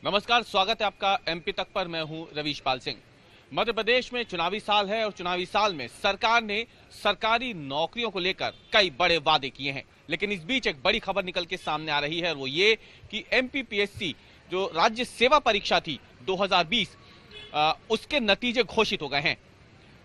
नमस्कार, स्वागत है आपका एमपी तक पर। मैं हूं रवीश पाल सिंह। मध्य प्रदेश में चुनावी साल है और चुनावी साल में सरकार ने सरकारी नौकरियों को लेकर कई बड़े वादे किए हैं, लेकिन इस बीच एक बड़ी खबर निकल के सामने आ रही है और वो ये कि एमपीपीएससी जो राज्य सेवा परीक्षा थी 2020 उसके नतीजे घोषित हो गए हैं।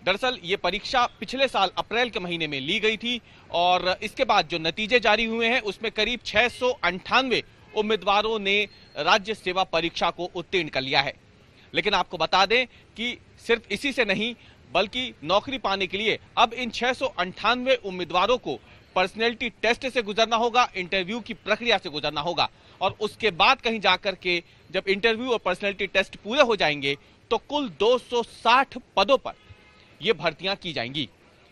दरअसल ये परीक्षा पिछले साल अप्रैल के महीने में ली गई थी और इसके बाद जो नतीजे जारी हुए हैं उसमें करीब 698 उम्मीदवारों ने राज्य सेवा परीक्षा को उत्तीर्ण कर लिया है। लेकिन आपको बता दें कि सिर्फ इसी से नहीं बल्कि नौकरी पाने के लिए अब इन 698 उम्मीदवारों को पर्सनैलिटी टेस्ट से गुजरना होगा, इंटरव्यू की प्रक्रिया से गुजरना होगा और उसके बाद कहीं जाकर के जब इंटरव्यू और पर्सनैलिटी टेस्ट पूरे हो जाएंगे तो कुल 260 पदों पर ये भर्तियां की जाएंगी।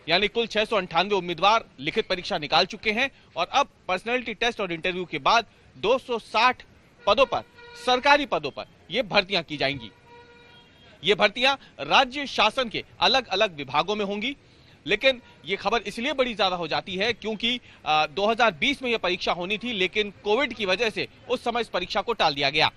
यानी कुल 698 उम्मीदवार लिखित परीक्षा निकाल चुके हैं और अब पर्सनैलिटी टेस्ट और इंटरव्यू के बाद 260 पदों पर, सरकारी पदों पर ये भर्तियां की जाएंगी। ये भर्तियां राज्य शासन के अलग अलग विभागों में होंगी। लेकिन ये खबर इसलिए बड़ी ज्यादा हो जाती है क्योंकि 2020 में यह परीक्षा होनी थी, लेकिन कोविड की वजह से उस समय इस परीक्षा को टाल दिया गया।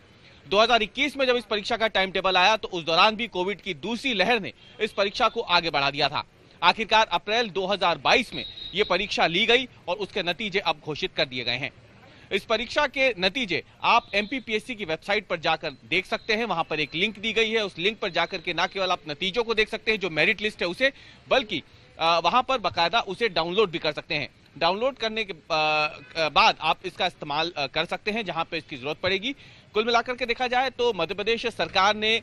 2021 में जब इस परीक्षा का टाइम टेबल आया तो उस दौरान भी कोविड की दूसरी लहर ने इस परीक्षा को आगे बढ़ा दिया था। आखिरकार अप्रैल 2022 में यह परीक्षा ली गई और उसके नतीजे अब घोषित कर दिए गए हैं। इस परीक्षा के नतीजे आप एमपीपीएससी की वेबसाइट पर जाकर देख सकते हैं। वहां पर एक लिंक दी गई है, उस लिंक पर जाकर के न केवल आप नतीजों को देख सकते हैं जो मेरिट लिस्ट है उसे, बल्कि वहां पर बाकायदा उसे डाउनलोड भी कर सकते हैं। डाउनलोड करने के बाद आप इसका इस्तेमाल कर सकते हैं जहां पे इसकी जरूरत पड़ेगी। कुल मिलाकर के देखा जाए तो मध्य प्रदेश सरकार ने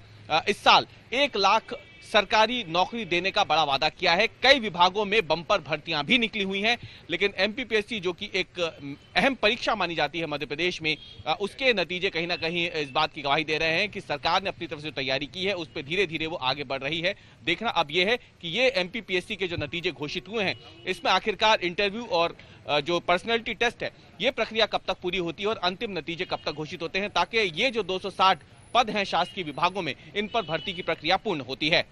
इस साल 1 लाख सरकारी नौकरी देने का बड़ा वादा किया है। कई विभागों में बम्पर भर्तियां भी निकली हुई हैं, लेकिन एमपीपीएससी जो कि एक अहम परीक्षा मानी जाती है मध्य प्रदेश में, उसके नतीजे कहीं ना कहीं इस बात की गवाही दे रहे हैं कि सरकार ने अपनी तरफ से तैयारी की है, उस पर धीरे धीरे वो आगे बढ़ रही है। देखना अब यह है कि ये एमपीपीएससी के जो नतीजे घोषित हुए हैं इसमें आखिरकार इंटरव्यू और जो पर्सनैलिटी टेस्ट है ये प्रक्रिया कब तक पूरी होती है और अंतिम नतीजे कब तक घोषित होते हैं, ताकि ये जो 260 पद हैं शासकीय विभागों में, इन पर भर्ती की प्रक्रिया पूर्ण होती है।